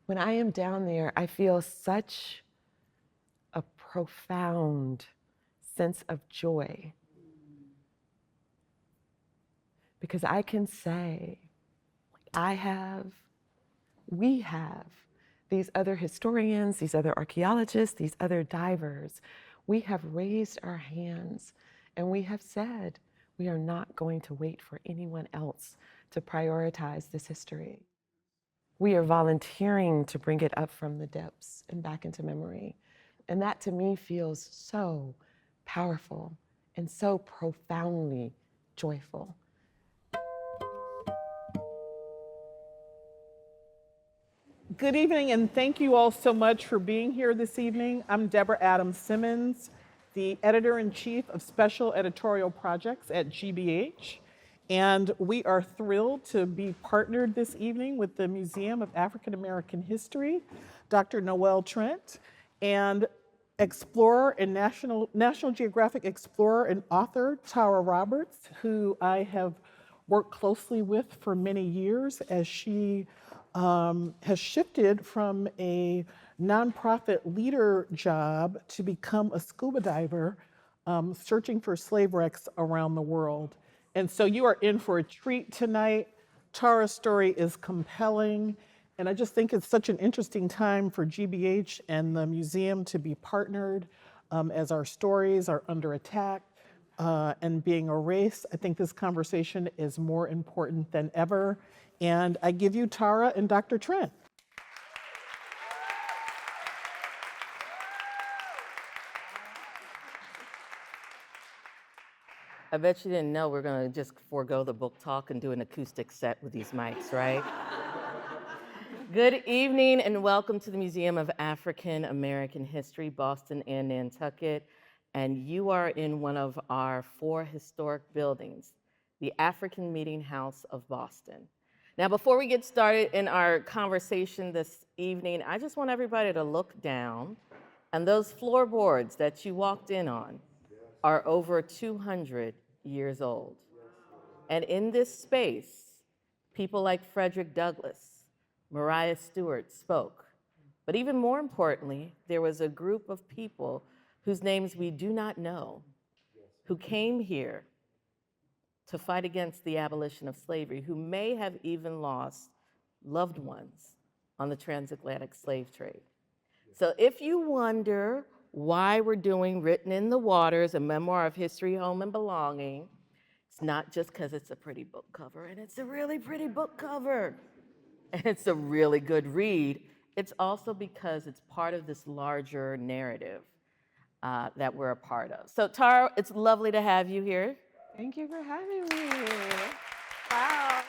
When I am down there, I feel such a profound sense of joy, because I can say, we have these other historians, these other archaeologists, these other divers. We have raised our hands and we have said, we are not going to wait for anyone else to prioritize this history. We are volunteering to bring it up from the depths and back into memory. And that to me feels so powerful and so profoundly joyful. Good evening, and thank you all so much for being here this evening. I'm Deborah Adams Simmons, the Editor-in-Chief of Special Editorial Projects at GBH. And we are thrilled to be partnered this evening with the Museum of African American History, Dr. Noel Trent, and explorer and National Geographic Explorer and author Tara Roberts, who I have worked closely with for many years as she has shifted from a nonprofit leader job to become a scuba diver, searching for slave wrecks around the world. And so you are in for a treat tonight. Tara's story is compelling, and I just think it's such an interesting time for GBH and the museum to be partnered as our stories are under attack and being erased. I think this conversation is more important than ever. And I give you Tara and Dr. Trent. I bet you didn't know we're going to just forego the book talk and do an acoustic set with these mics, right? Good evening and welcome to the Museum of African American History, Boston and Nantucket. And you are in one of our 4 historic buildings, the African Meeting House of Boston. Now, before we get started in our conversation this evening, I just want everybody to look down, and those floorboards that you walked in on are over 200 years old. And in this space, people like Frederick Douglass, Mariah Stewart spoke. But even more importantly, there was a group of people whose names we do not know, who came here to fight against the abolition of slavery, who may have even lost loved ones on the transatlantic slave trade. So if you wonder why we're doing Written in the Waters, a memoir of history, home, and belonging, it's not just because it's a pretty book cover, and it's a really pretty book cover, and it's a really good read. It's also because it's part of this larger narrative that we're a part of. So Tara, it's lovely to have you here. Thank you for having me. Wow.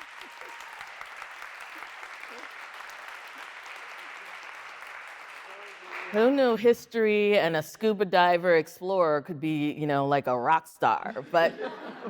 Who knew history and a scuba diver explorer could be, like a rock star? But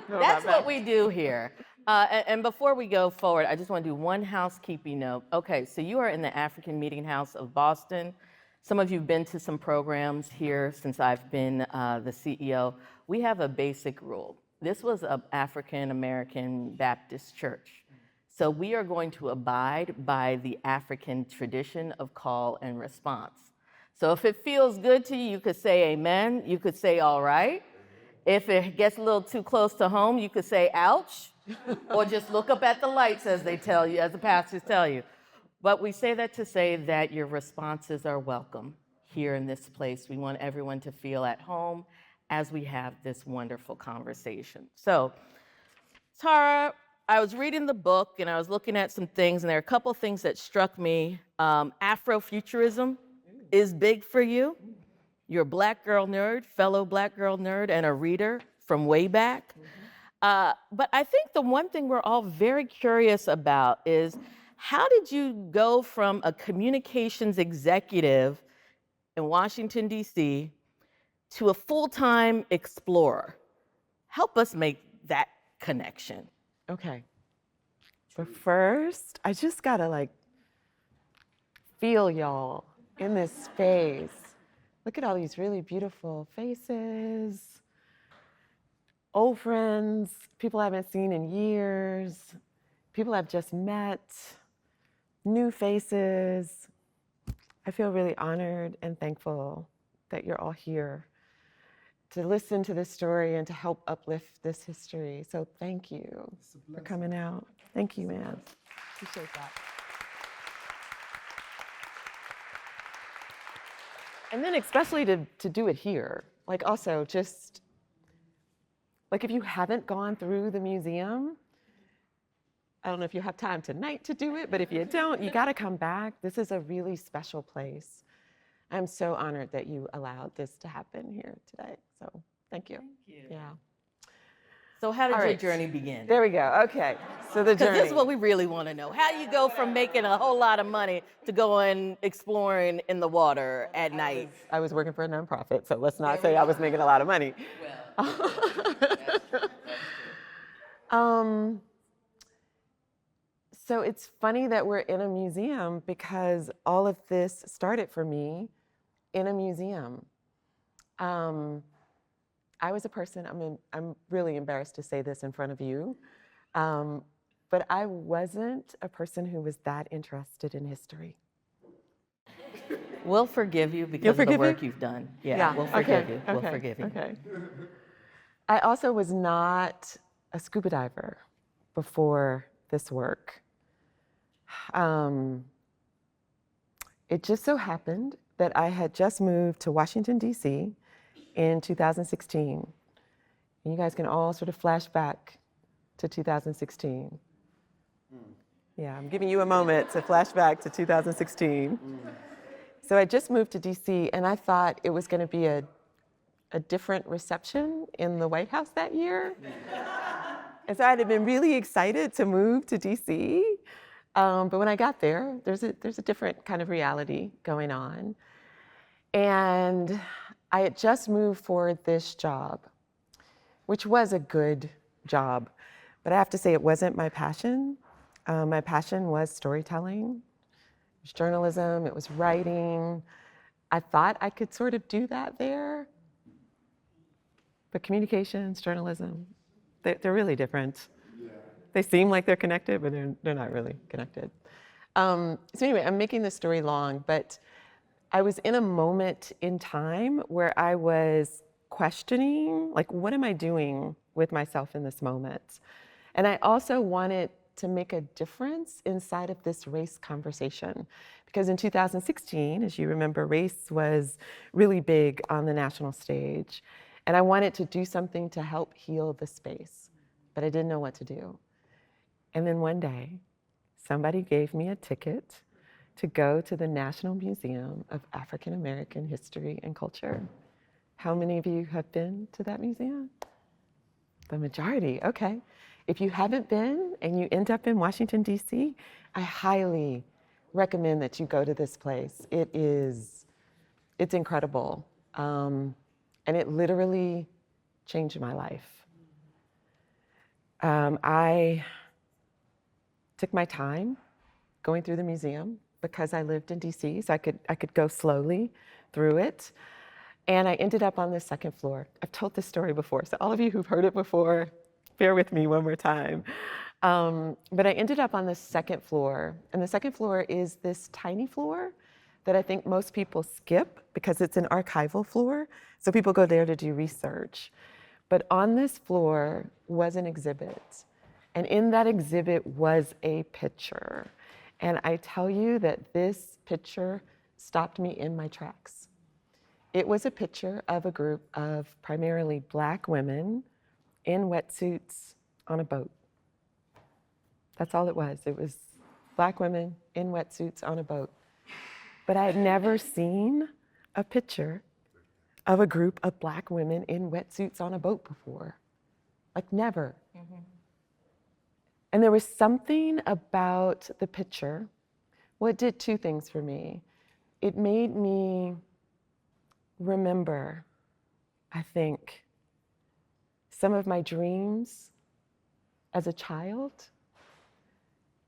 that's what we do here. And before we go forward, I just want to do one housekeeping note. Okay, so you are in the African Meeting House of Boston. Some of you have been to some programs here since I've been the CEO. We have a basic rule. This was an African American Baptist church. So we are going to abide by the African tradition of call and response. So if it feels good to you, you could say amen, you could say all right. If it gets a little too close to home, you could say ouch, or just look up at the lights as they tell you, as the pastors tell you. But we say that to say that your responses are welcome here in this place. We want everyone to feel at home as we have this wonderful conversation. So, Tara, I was reading the book and I was looking at some things, and there are a couple things that struck me. Afrofuturism is big for you. You're a Black girl nerd, fellow Black girl nerd, and a reader from way back. But I think the one thing we're all very curious about is, how did you go from a communications executive in Washington, D.C., to a full-time explorer? Help us make that connection. Okay. But first, I just gotta feel y'all in this space. Look at all these really beautiful faces, old friends, people I haven't seen in years, people I've just met, new faces. I feel really honored and thankful that you're all here to listen to this story and to help uplift this history. So thank you for coming out. Thank you, man. Appreciate that. And then especially to do it here. Like also just, like if you haven't gone through the museum, I don't know if you have time tonight to do it, but if you don't, you gotta come back. This is a really special place. I'm so honored that you allowed this to happen here today. So thank you. Thank you. Yeah. So how did All your right. journey begin? There we go. Okay. So the Because journey. this is what we really want to know. How do you go from making a whole lot of money to going exploring in the water at night? I was working for a nonprofit, so let's not say I was making a lot of money. Well, that's true. So it's funny that we're in a museum because all of this started for me in a museum. I was a person, I'm really embarrassed to say this in front of you, but I wasn't a person who was that interested in history. We'll forgive you because You'll of the forgive me? work you've done. Yeah, we'll forgive you. We'll forgive you. Okay. I also was not a scuba diver before this work. It just so happened that I had just moved to Washington, D.C. in 2016. And you guys can all sort of flash back to 2016. Yeah, I'm giving you a moment to flash back to 2016. So I just moved to DC and I thought it was gonna be a different reception in the White House that year. And so I had been really excited to move to DC. But when I got there, there's a different kind of reality going on. And I had just moved for this job, which was a good job. But I have to say it wasn't my passion. My passion was storytelling. It was journalism, it was writing. I thought I could sort of do that there. But communications, journalism, they're really different. Yeah. They seem like they're connected, but they're not really connected. So anyway, I'm making this story long, but I was in a moment in time where I was questioning, like, what am I doing with myself in this moment? And I also wanted to make a difference inside of this race conversation. Because in 2016, as you remember, race was really big on the national stage. And I wanted to do something to help heal the space, but I didn't know what to do. And then one day, somebody gave me a ticket to go to the National Museum of African American History and Culture. How many of you have been to that museum? The majority, okay. If you haven't been and you end up in Washington, D.C., I highly recommend that you go to this place. It's incredible. And it literally changed my life. I took my time going through the museum because I lived in DC, so I could go slowly through it. And I ended up on the second floor. I've told this story before, so all of you who've heard it before, bear with me one more time. But I ended up on the second floor, and the second floor is this tiny floor that I think most people skip because it's an archival floor, so people go there to do research. But on this floor was an exhibit, and in that exhibit was a picture. And I tell you that this picture stopped me in my tracks. It was a picture of a group of primarily Black women in wetsuits on a boat. That's all it was. It was Black women in wetsuits on a boat. But I had never seen a picture of a group of Black women in wetsuits on a boat before. Like never. Mm-hmm. And there was something about the picture. Well, it did two things for me. It made me remember, I think, some of my dreams as a child.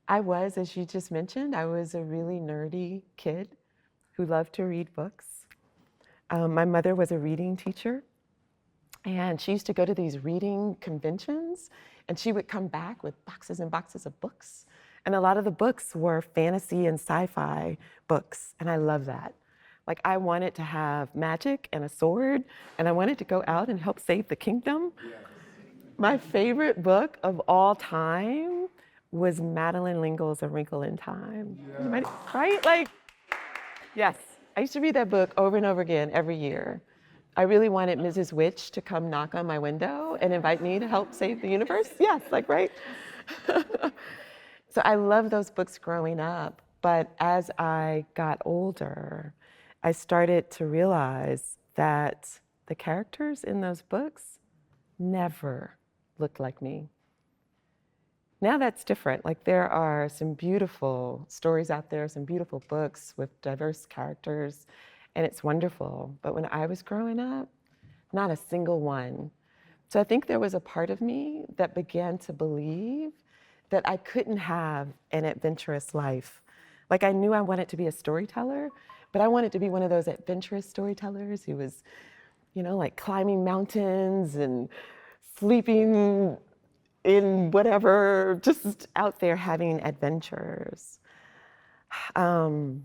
I was, as you just mentioned, I was a really nerdy kid who loved to read books. My mother was a reading teacher, and she used to go to these reading conventions, and she would come back with boxes and boxes of books. And a lot of the books were fantasy and sci-fi books, and I love that. Like, I wanted to have magic and a sword, and I wanted to go out and help save the kingdom. My favorite book of all time was Madeleine L'Engle's A Wrinkle in Time. Right? Like, yes. I used to read that book over and over again every year. I really wanted Mrs. Witch to come knock on my window and invite me to help save the universe. Yes, like, right? So I loved those books growing up. But as I got older, I started to realize that the characters in those books never looked like me. Now that's different. Like, there are some beautiful stories out there, some beautiful books with diverse characters, and it's wonderful. But when I was growing up, not a single one. So I think there was a part of me that began to believe that I couldn't have an adventurous life. Like, I knew I wanted to be a storyteller, but I wanted to be one of those adventurous storytellers who was, you know, like climbing mountains and sleeping in whatever, just out there having adventures. So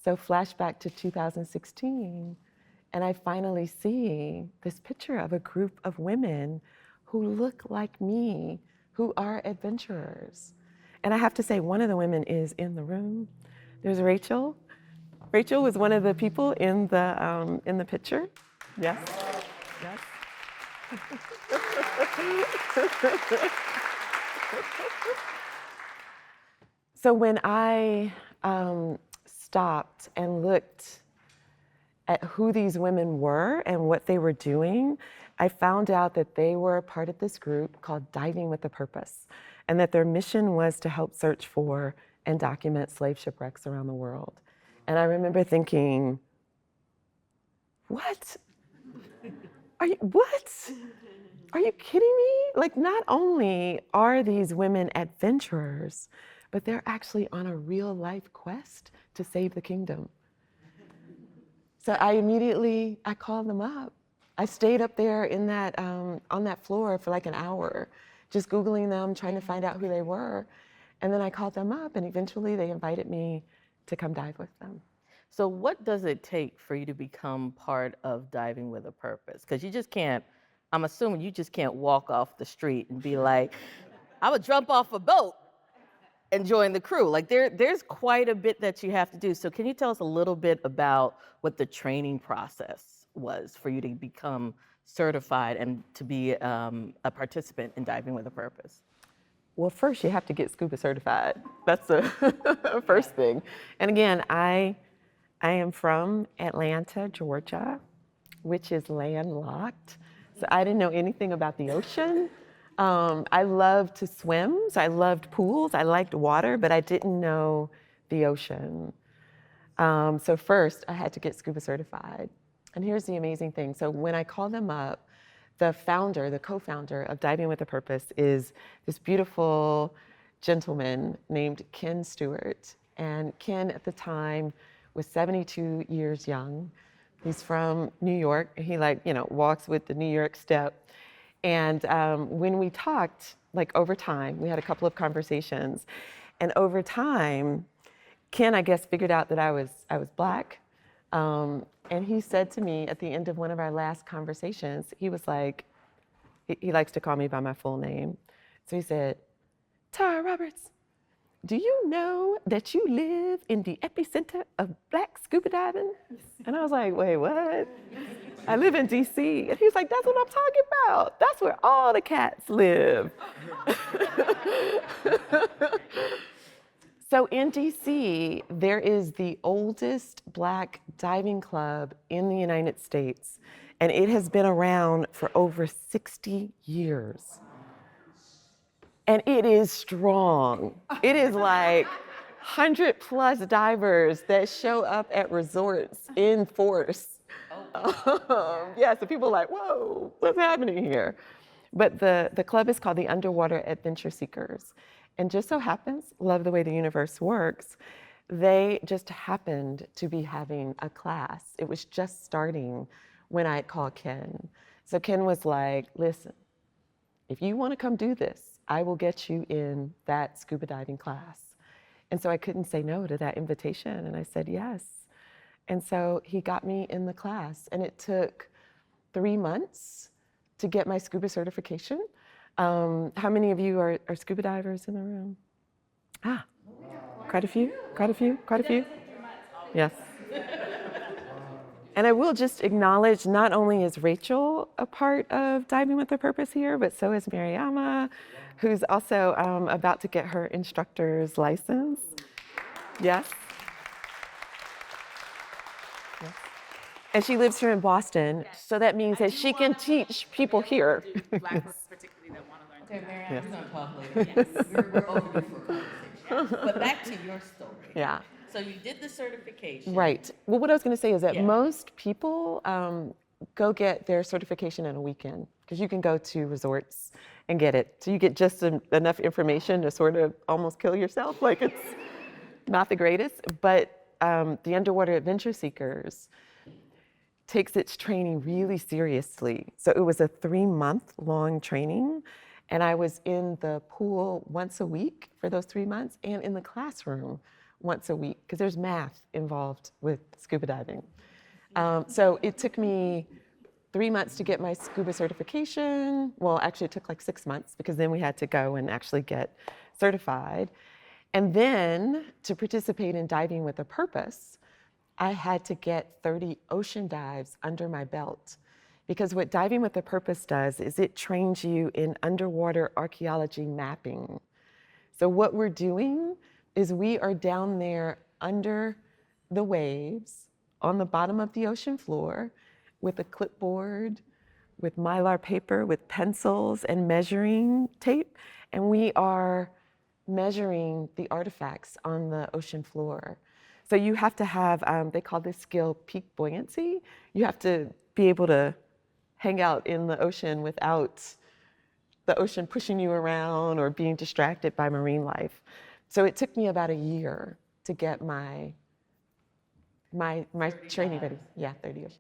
flashback to 2016, and I finally see this picture of a group of women who look like me, who are adventurers. And I have to say, one of the women is in the room. There's Rachel. Rachel was one of the people in the picture. Yes, yes. So when I stopped and looked at who these women were and what they were doing, I found out that they were a part of this group called Diving with a Purpose, and that their mission was to help search for and document slave shipwrecks around the world. And I remember thinking, what? What? Are you kidding me? Like, not only are these women adventurers, but they're actually on a real life quest to save the kingdom. So I called them up. I stayed up there in that, on that floor for like an hour, just Googling them, trying to find out who they were. And then I called them up, and eventually they invited me to come dive with them. So what does it take for you to become part of Diving with a Purpose? Because you just can't, I'm assuming you just can't walk off the street and be like, I would jump off a boat and join the crew. Like, there's quite a bit that you have to do. So can you tell us a little bit about what the training process was for you to become certified and to be a participant in Diving with a Purpose? Well, first you have to get Scuba certified. That's the first thing. And again, I am from Atlanta, Georgia, which is landlocked. So I didn't know anything about the ocean. I loved to swim, so I loved pools, I liked water, but I didn't know the ocean. So first, I had to get Scuba certified. And here's the amazing thing. So when I called them up, the founder, the co-founder of Diving with a Purpose is this beautiful gentleman named Ken Stewart. And Ken, at the time, was 72 years young. He's from New York. He, like, you know, walks with the New York step. And when we talked, like, over time, we had a couple of conversations, and over time, Ken, I guess, figured out that I was Black, and he said to me at the end of one of our last conversations, he was like, he likes to call me by my full name, so he said, Tara Roberts, do you know that you live in the epicenter of Black scuba diving? And I was like, wait, what? I live in DC. And he was like, that's what I'm talking about. That's where all the cats live. So in DC, there is the oldest Black diving club in the United States, and it has been around for over 60 years. And it is strong. It is like 100+ divers that show up at resorts in force. Yeah, so people are like, whoa, what's happening here? But the club is called the Underwater Adventure Seekers. And just so happens, love the way the universe works, they just happened to be having a class. It was just starting when I had called Ken. So Ken was like, listen, if you want to come do this, I will get you in that scuba diving class. And so I couldn't say no to that invitation, and I said yes. And so he got me in the class, and it took 3 months to get my scuba certification. How many of you are scuba divers in the room? Ah, quite a few, quite a few, quite a few. Yes. And I will just acknowledge, not only is Rachel a part of Diving with a Purpose here, but so is Mariama, who's also about to get her instructor's license. Yes. Yes. And she lives here in Boston, so that means that she can teach people here. Blacks particularly that want to learn. Okay, Marianne, we're going to talk later. Yes, we're overdue for a conversation. But back to your story. Yeah. So you did the certification. Right. Well, what I was going to say is that Yeah. most people go get their certification in a weekend, because you can go to resorts and get it. So you get just enough information to sort of almost kill yourself. Like, it's not the greatest. But the Underwater Adventure Seekers takes its training really seriously. So it was a 3-month-long training, and I was in the pool once a week for those 3 months, and in the classroom once a week, because there's math involved with scuba diving. So it took me 3 months to get my scuba certification. Well, actually it took like 6 months, because then we had to go and actually get certified. And then to participate in Diving with a Purpose, I had to get 30 ocean dives under my belt. Because what Diving with a Purpose does is it trains you in underwater archeology mapping. So what we're doing is we are down there under the waves on the bottom of the ocean floor with a clipboard, with Mylar paper, with pencils and measuring tape, and we are measuring the artifacts on the ocean floor. So you have to have, they call this skill peak buoyancy. You have to be able to hang out in the ocean without the ocean pushing you around or being distracted by marine life. So it took me about a year to get my training ready. Yeah, 30 years.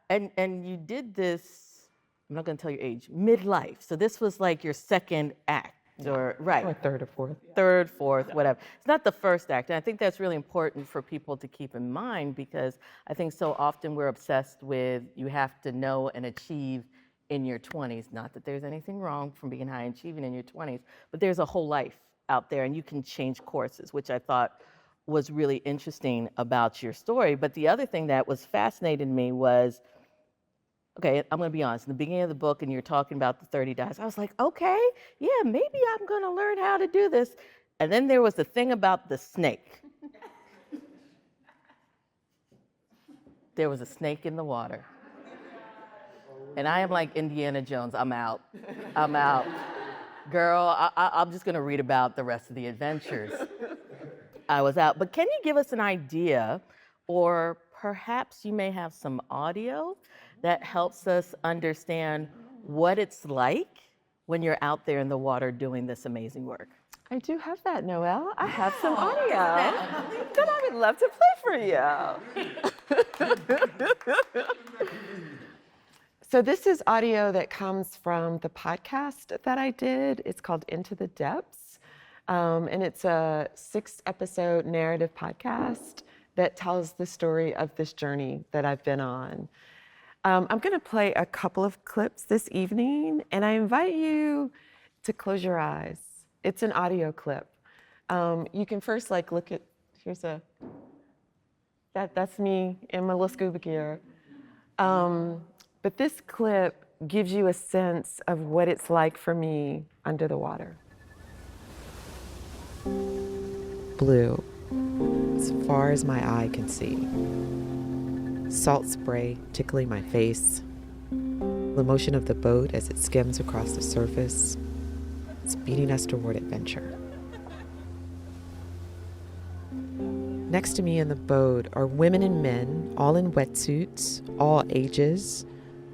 And you did this, I'm not going to tell your age, midlife. So this was like your second act, or right? Or third or fourth. Third, fourth, whatever. It's not the first act. And I think that's really important for people to keep in mind, because I think so often we're obsessed with you have to know and achieve in your 20s. Not that there's anything wrong from being high achieving in your 20s, but there's a whole life out there, and you can change courses, which I thought was really interesting about your story. But the other thing that was fascinating me was, okay, I'm going to be honest, in the beginning of the book, and you're talking about the 30 dives, I was like, okay, yeah, maybe I'm going to learn how to do this. And then there was the thing about the snake. There was a snake in the water. And I am like Indiana Jones, I'm out. I'm out. Girl, I'm just going to read about the rest of the adventures. I was out. But can you give us an idea, or perhaps you may have some audio that helps us understand what it's like when you're out there in the water doing this amazing work? I do have that, Noelle. I have some audio that I would love to play for you. So this is audio that comes from the podcast that I did. It's called Into the Depths. And it's a 6-episode narrative podcast that tells the story of this journey that I've been on. I'm going to play a couple of clips this evening, and I invite you to close your eyes. It's an audio clip. You can first look at, that's me in my little scuba gear. But this clip gives you a sense of what it's like for me under the water. Blue, as far as my eye can see. Salt spray tickling my face. The motion of the boat as it skims across the surface. It's beating us toward adventure. Next to me in the boat are women and men, all in wetsuits, all ages.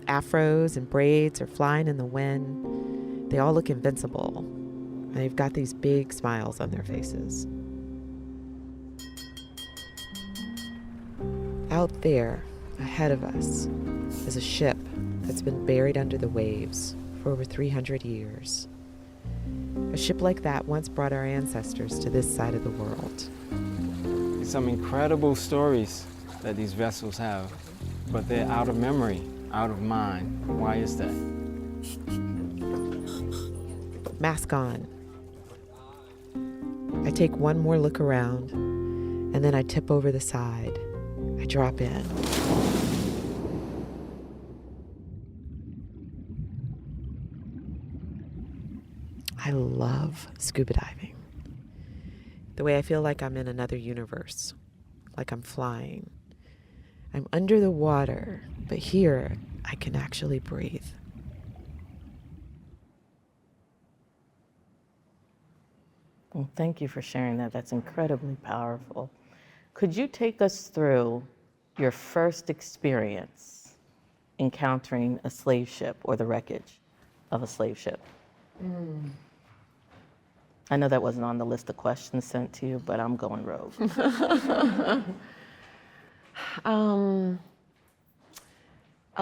Afros and braids are flying in the wind. They all look invincible, and they've got these big smiles on their faces. Out there, ahead of us, is a ship that's been buried under the waves for over 300 years. A ship like that once brought our ancestors to this side of the world. Some incredible stories that these vessels have, but they're out of memory, out of mind. Why is that? Mask on. I take one more look around, and then I tip over the side. I drop in. I love scuba diving. The way I feel like I'm in another universe, like I'm flying. I'm under the water, but here I can actually breathe. Well, thank you for sharing that. That's incredibly powerful. Could you take us through your first experience encountering a slave ship or the wreckage of a slave ship? I know that wasn't on the list of questions sent to you, but I'm going rogue. I'll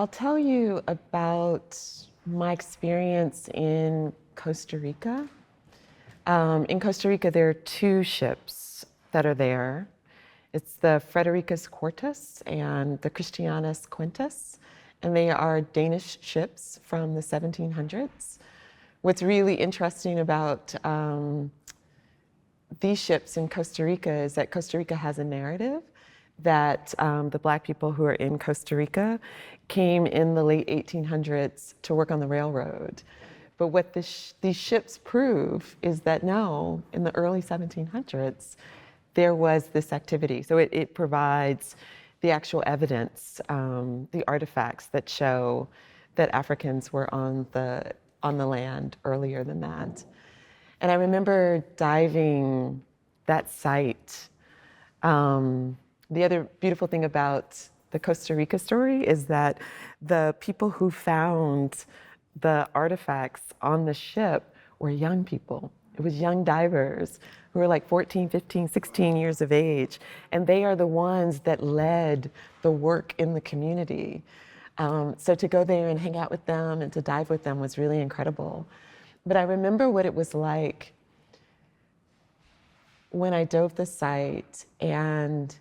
tell you about my experience in Costa Rica. In Costa Rica, there are two ships that are there. It's the Fredericus Quartus and the Christianus Quintus, and they are Danish ships from the 1700s. What's really interesting about these ships in Costa Rica is that Costa Rica has a narrative that the Black people who are in Costa Rica came in the late 1800s to work on the railroad. But what these ships prove is that no, in the early 1700s, there was this activity. So it provides the actual evidence, the artifacts that show that Africans were on the land earlier than that. And I remember diving that site. The other beautiful thing about the Costa Rica story is that the people who found the artifacts on the ship were young people. It was young divers who were like 14, 15, 16 years of age. And they are the ones that led the work in the community. So to go there and hang out with them and to dive with them was really incredible. But I remember what it was like when I dove the site and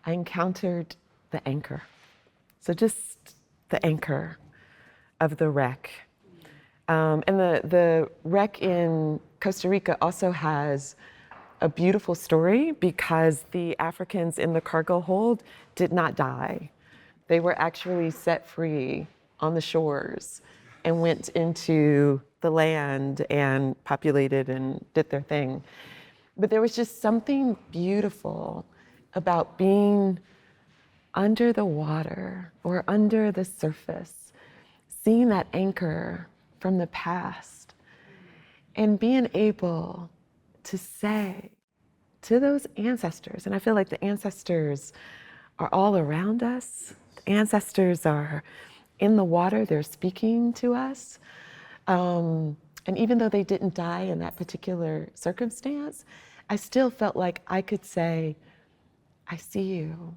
I encountered the anchor. So just the anchor of the wreck. And the wreck in Costa Rica also has a beautiful story because the Africans in the cargo hold did not die. They were actually set free on the shores and went into the land and populated and did their thing. But there was just something beautiful about being under the water or under the surface, seeing that anchor from the past and being able to say to those ancestors, and I feel like the ancestors are all around us. The ancestors are in the water, they're speaking to us. And even though they didn't die in that particular circumstance, I still felt like I could say, I see you.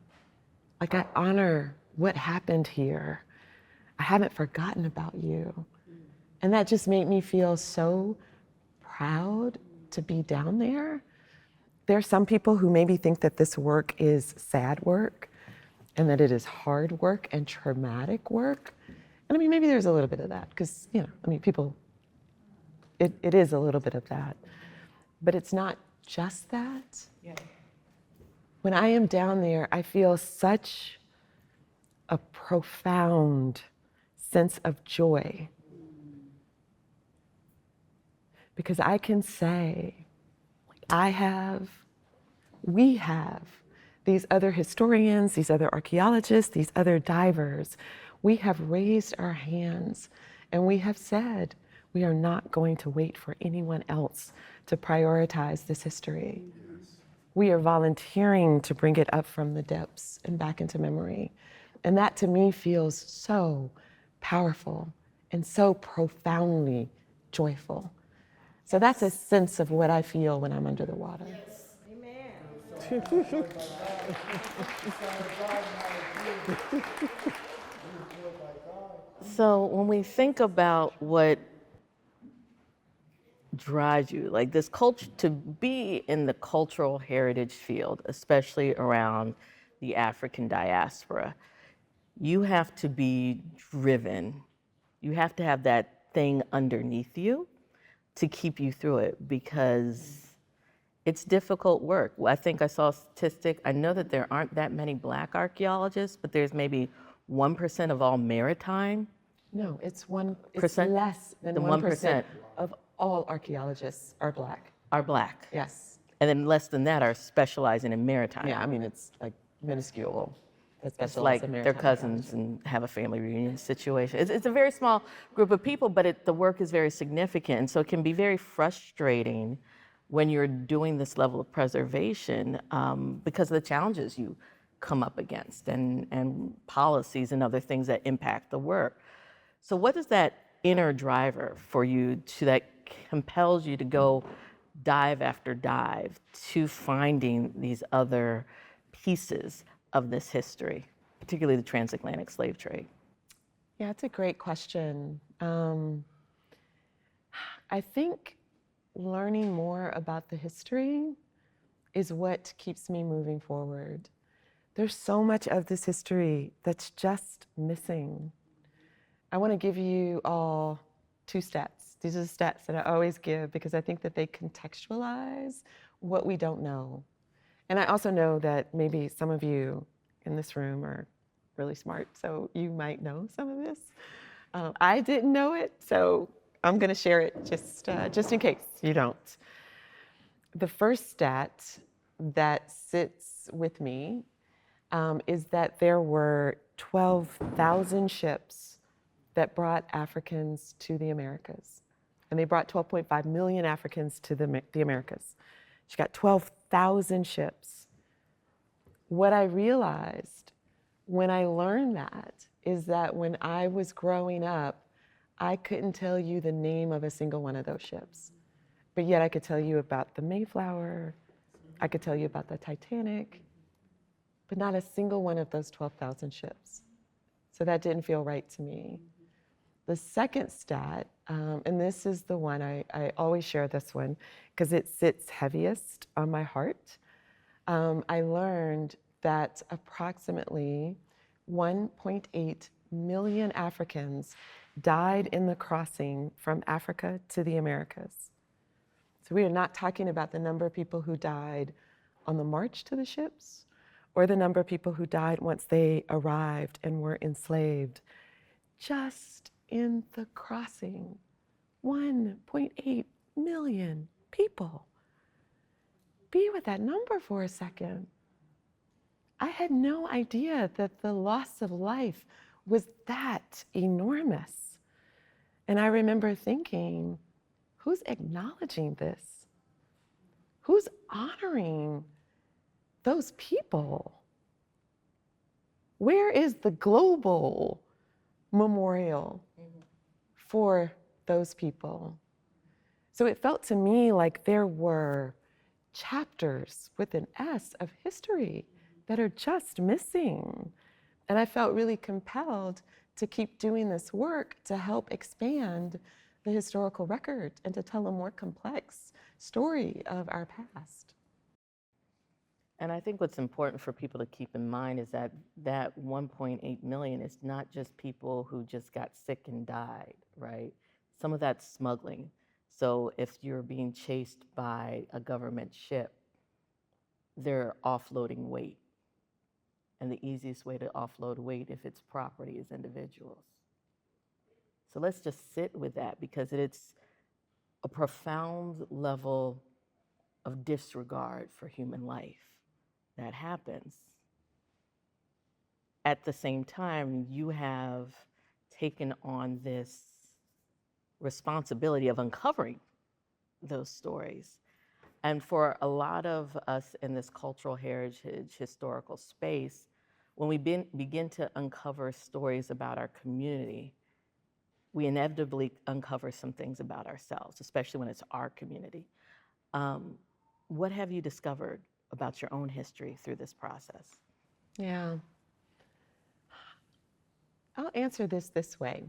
Like I honor what happened here. I haven't forgotten about you. And that just made me feel so proud to be down there. There are some people who maybe think that this work is sad work and that it is hard work and traumatic work. And I mean, maybe there's a little bit of that because, people, it is a little bit of that. But it's not just that. Yeah. When I am down there, I feel such a profound sense of joy. Because I can say, we have these other historians, these other archeologists, these other divers. We have raised our hands and we have said, we are not going to wait for anyone else to prioritize this history. Yes. We are volunteering to bring it up from the depths and back into memory. And that to me feels so powerful and so profoundly joyful. So that's a sense of what I feel when I'm under the water. Yes. Amen. So when we think about what drives you? Like this culture, to be in the cultural heritage field, especially around the African diaspora, you have to be driven. You have to have that thing underneath you to keep you through it because it's difficult work. I think I saw a statistic. I know that there aren't that many Black archaeologists, but there's maybe 1% of all maritime. No, it's Percent? less than Than 1% 1%. of all archaeologists are Black. Are Black. Yes. And then less than that are specializing in maritime. Yeah, I mean, it's like minuscule. It's like they're cousins and have a family reunion situation. It's a very small group of people, but the work is very significant. And so it can be very frustrating when you're doing this level of preservation because of the challenges you come up against and policies and other things that impact the work. So what is that inner driver for you that compels you to go dive after dive to finding these other pieces of this history, particularly the transatlantic slave trade? Yeah, it's a great question. I think learning more about the history is what keeps me moving forward. There's so much of this history that's just missing. I want to give you all 2 stats. These are the stats that I always give because I think that they contextualize what we don't know. And I also know that maybe some of you in this room are really smart, so you might know some of this. I didn't know it, so I'm going to share it just in case you don't. The first stat that sits with me is that there were 12,000 ships that brought Africans to the Americas. And they brought 12.5 million Africans to the Americas. She got 12,000 ships. What I realized when I learned that is that when I was growing up, I couldn't tell you the name of a single one of those ships. But yet I could tell you about the Mayflower, I could tell you about the Titanic, but not a single one of those 12,000 ships. So that didn't feel right to me. The second stat, and this is the one, I always share this one because it sits heaviest on my heart. I learned that approximately 1.8 million Africans died in the crossing from Africa to the Americas. So we are not talking about the number of people who died on the march to the ships or the number of people who died once they arrived and were enslaved. Just in the crossing, 1.8 million people. Be with that number for a second. I had no idea that the loss of life was that enormous. And I remember thinking, who's acknowledging this? Who's honoring those people? Where is the global memorial for those people? So it felt to me like there were chapters with an S of history that are just missing. And I felt really compelled to keep doing this work to help expand the historical record and to tell a more complex story of our past. And I think what's important for people to keep in mind is that that 1.8 million is not just people who just got sick and died, right? Some of that's smuggling. So if you're being chased by a government ship, they're offloading weight. And the easiest way to offload weight, if it's property, is individuals. So let's just sit with that because it's a profound level of disregard for human life that happens. At the same time, you have taken on this responsibility of uncovering those stories. And for a lot of us in this cultural heritage historical space, when we begin to uncover stories about our community, we inevitably uncover some things about ourselves, especially when it's our community. What have you discovered about your own history through this process? Yeah. I'll answer this way,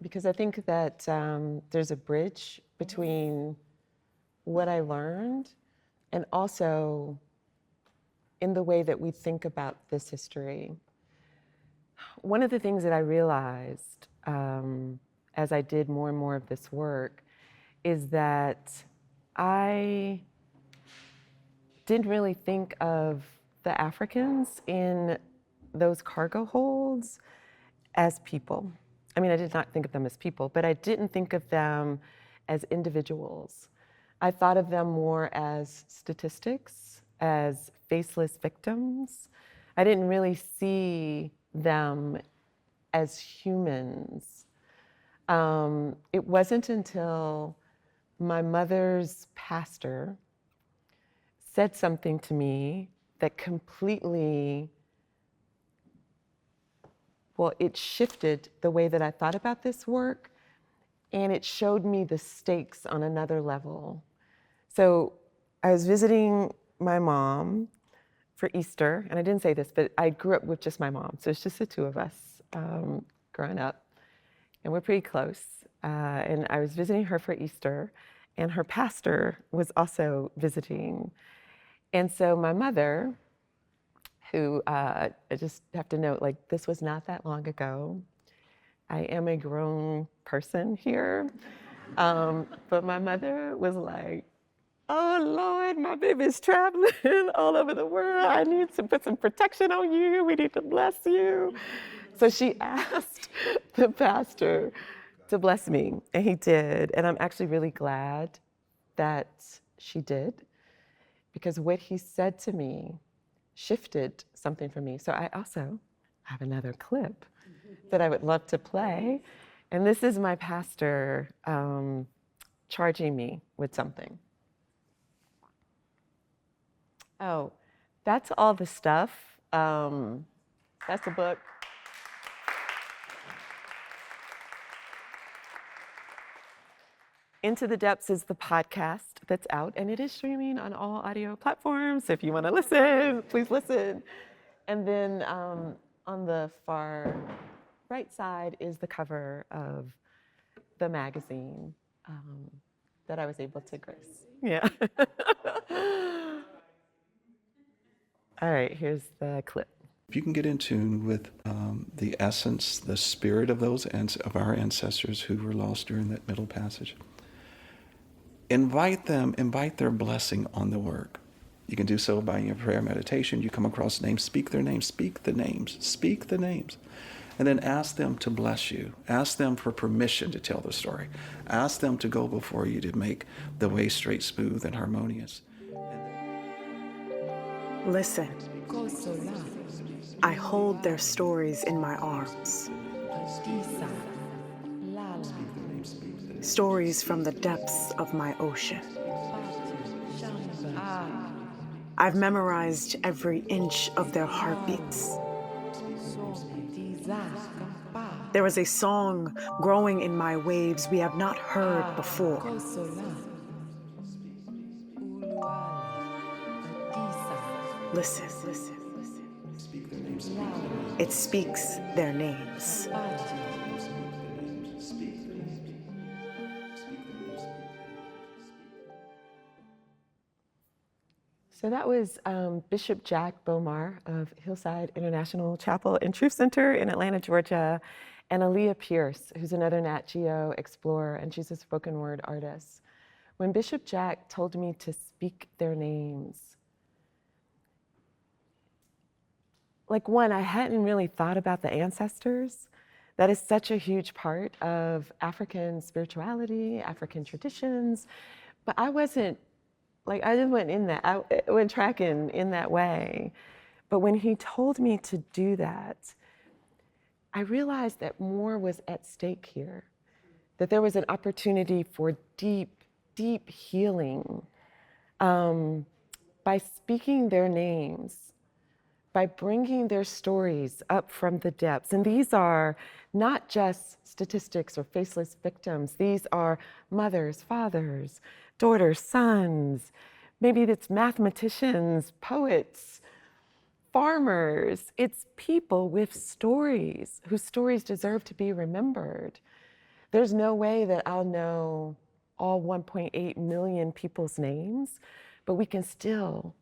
because I think that there's a bridge between what I learned, and also in the way that we think about this history. One of the things that I realized as I did more and more of this work is that I didn't really think of the Africans in those cargo holds as people. I mean, I did not think of them as people, but I didn't think of them as individuals. I thought of them more as statistics, as faceless victims. I didn't really see them as humans. It wasn't until my mother's pastor said something to me that completely, well, it shifted the way that I thought about this work, and it showed me the stakes on another level. So I was visiting my mom for Easter, and I didn't say this, but I grew up with just my mom, so it's just the two of us growing up, and we're pretty close. And I was visiting her for Easter, and her pastor was also visiting. And so my mother, who I just have to note, like, this was not that long ago. I am a grown person here. But my mother was like, oh Lord, my baby's traveling all over the world. I need to put some protection on you. We need to bless you. So she asked the pastor to bless me, and he did. And I'm actually really glad that she did, because what he said to me shifted something for me. So I also have another clip that I would love to play. And this is my pastor charging me with something. Oh, that's all the stuff. That's the book. Into the Depths is the podcast that's out, and it is streaming on all audio platforms. If you want to listen, please listen. And then on the far right side is the cover of the magazine that I was able to grace. Yeah. All right, here's the clip. If you can get in tune with the essence, the spirit of of our ancestors who were lost during that Middle Passage, invite their blessing on the work. You can do so by your prayer meditation. You come across names, speak their names, speak the names, and then ask them to bless you. Ask them for permission to tell the story. Ask them to go before you to make the way straight, smooth, and harmonious. Listen. I hold their stories in my arms. Stories from the depths of my ocean. I've memorized every inch of their heartbeats. There is a song growing in my waves we have not heard before. Listen. It speaks their names. So that was Bishop Jack Bomar of Hillside International Chapel and Truth Center in Atlanta, Georgia, and Aaliyah Pierce, who's another Nat Geo explorer, and she's a spoken word artist. When Bishop Jack told me to speak their names, like, one, I hadn't really thought about the ancestors. That is such a huge part of African spirituality, African traditions, but I wasn't, like, I just went in that, I went tracking in that way. But when he told me to do that, I realized that more was at stake here, that there was an opportunity for deep, deep healing by speaking their names, by bringing their stories up from the depths. And these are not just statistics or faceless victims. These are mothers, fathers, daughters, sons, maybe it's mathematicians, poets, farmers. It's people with stories, whose stories deserve to be remembered. There's no way that I'll know all 1.8 million people's names, but we can still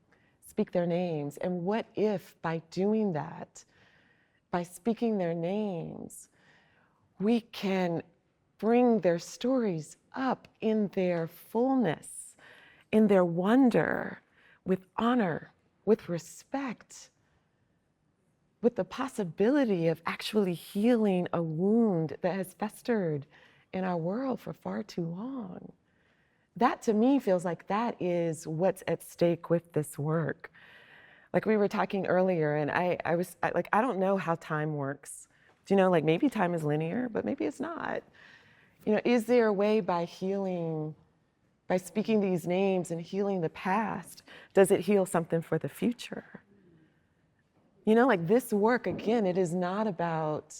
speak their names. And what if by doing that, by speaking their names, we can bring their stories up in their fullness, in their wonder, with honor, with respect, with the possibility of actually healing a wound that has festered in our world for far too long. That to me feels like that is what's at stake with this work. Like we were talking earlier, and I don't know how time works. Do you know, like maybe time is linear, but maybe it's not. You know, is there a way by healing, by speaking these names and healing the past, does it heal something for the future? You know, like this work, again, it is not about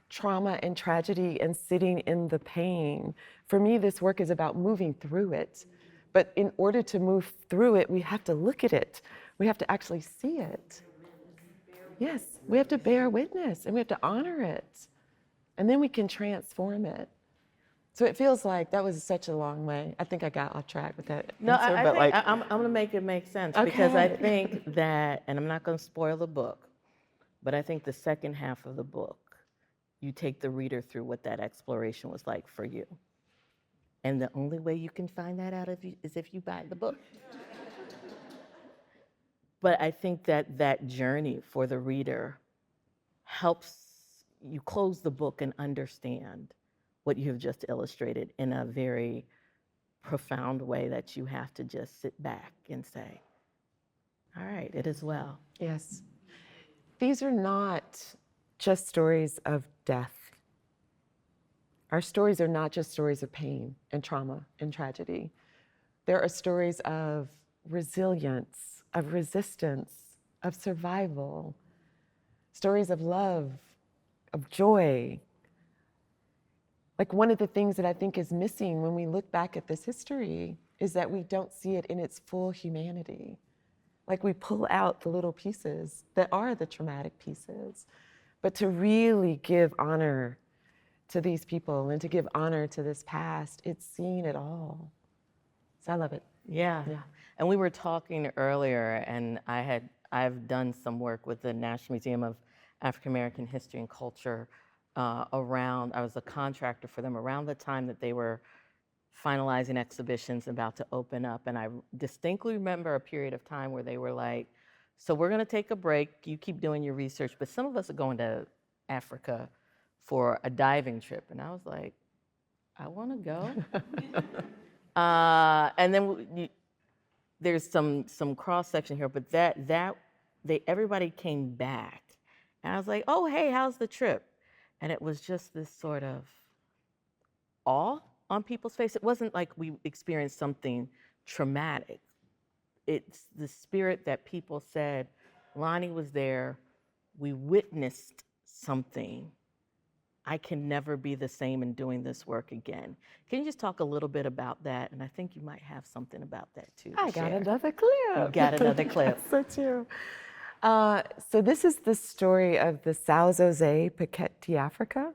trauma and tragedy and sitting in the pain. For me, this work is about moving through it. But in order to move through it, we have to look at it. We have to actually see it. Yes, we have to bear witness and we have to honor it. And then we can transform it. So it feels like that was such a long way. I think I got off track with that No, answer, I but think like, I'm going to make it make sense because I Okay. think that, and I'm not going to spoil the book, but I think the second half of the book, you take the reader through what that exploration was like for you. And the only way you can find that out is if you buy the book. But I think that that journey for the reader helps you close the book and understand what you have just illustrated in a very profound way that you have to just sit back and say, all right, it is well. yes. These are not just stories of death. Our stories are not just stories of pain and trauma and tragedy. There are stories of resilience, of resistance, of survival, stories of love, of joy. Like one of the things that I think is missing when we look back at this history is that we don't see it in its full humanity. Like we pull out the little pieces that are the traumatic pieces, but to really give honor to these people and to give honor to this past, it's seeing it all. So I love it. Yeah. Yeah. And we were talking earlier, and I've done some work with the National Museum of African American History and Culture around, I was a contractor for them around the time that they were finalizing exhibitions about to open up. And I distinctly remember a period of time where they were like, so we're gonna take a break, you keep doing your research, but some of us are going to Africa for a diving trip. And I was like, I wanna go. And then there's some cross section here, but everybody came back. And I was like, oh, hey, how's the trip? And it was just this sort of awe on people's face. It wasn't like we experienced something traumatic. It's the spirit that people said, Lonnie was there, we witnessed something. I can never be the same in doing this work again. Can you just talk a little bit about that? And I think you might have something about that too. I got another clip. You got another clip. So true. So this is the story of the South Paquet d'Africa,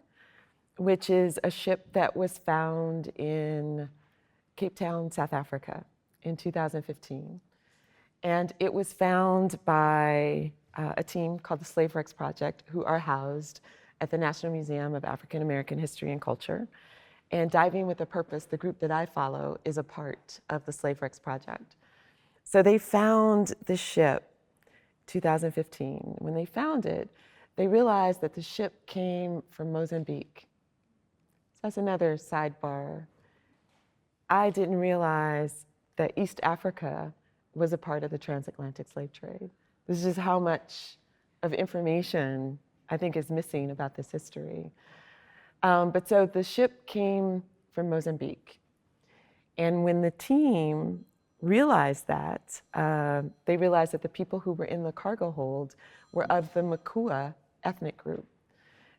which is a ship that was found in Cape Town, South Africa in 2015. And it was found by a team called the Shipwrecks Project, who are housed at the National Museum of African American History and Culture. And Diving with a Purpose, the group that I follow, is a part of the Shipwrecks Project. So they found the ship 2015. When they found it, they realized that the ship came from Mozambique. So that's another sidebar. I didn't realize that East Africa was a part of the transatlantic slave trade. This is just how much of information I think is missing about this history. But so the ship came from Mozambique. And when the team realized that, they realized that the people who were in the cargo hold were of the Makua ethnic group.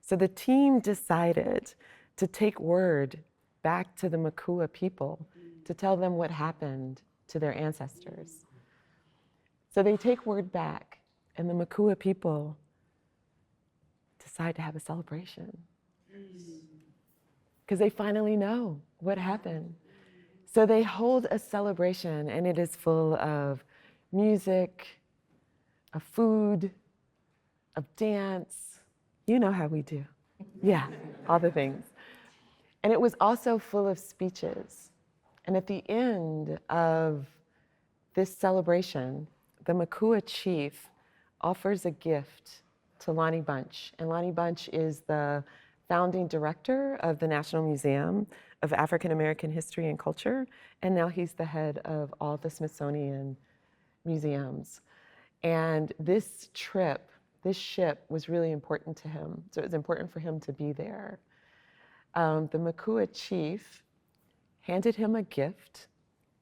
So the team decided to take word back to the Makua people to tell them what happened to their ancestors. So they take word back, and the Makua people decide to have a celebration because they finally know what happened. So they hold a celebration, and it is full of music, of food, of dance. You know how we do. Yeah, all the things. And it was also full of speeches. And at the end of this celebration, the Makua chief offers a gift to Lonnie Bunch. And Lonnie Bunch is the founding director of the National Museum of African American History and Culture. And now he's the head of all the Smithsonian museums. And this trip, this ship was really important to him. So it was important for him to be there. The Makua chief handed him a gift.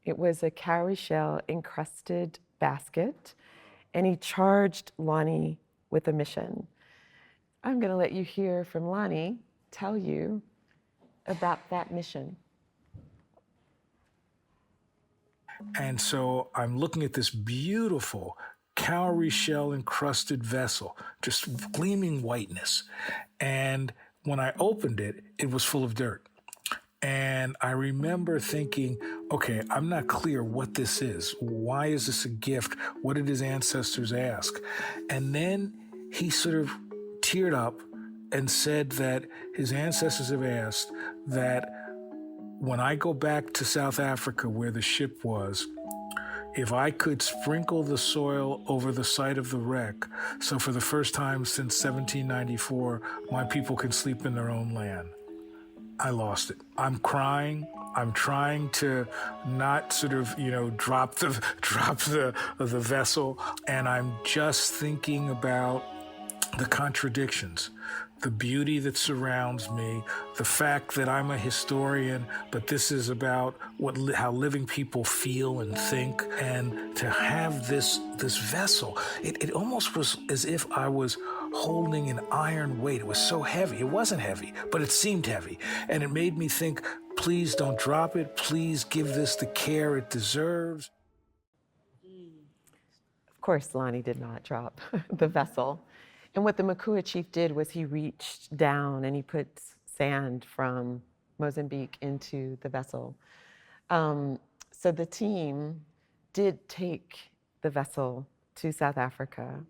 It was a cowrie shell encrusted basket, and he charged Lonnie with a mission. I'm going to let you hear from Lonnie tell you about that mission. And so I'm looking at this beautiful cowrie shell encrusted vessel, just gleaming whiteness. And when I opened it, it was full of dirt. And I remember thinking, okay, I'm not clear what this is. Why is this a gift? What did his ancestors ask? And then he sort of teared up and said that his ancestors have asked that when I go back to South Africa where the ship was, if I could sprinkle the soil over the site of the wreck, so for the first time since 1794, my people can sleep in their own land. I lost it. I'm crying. I'm trying to not sort of, drop the vessel, and I'm just thinking about the contradictions, the beauty that surrounds me, the fact that I'm a historian, but this is about how living people feel and think, and to have this vessel, it almost was as if I was holding an iron weight. It was so heavy. It wasn't heavy, but it seemed heavy, and it made me think, please don't drop it. Please give this the care it deserves. Of course, Lonnie did not drop the vessel. And what the Makua chief did was he reached down and he put sand from Mozambique into the vessel. So the team did take the vessel to South Africa.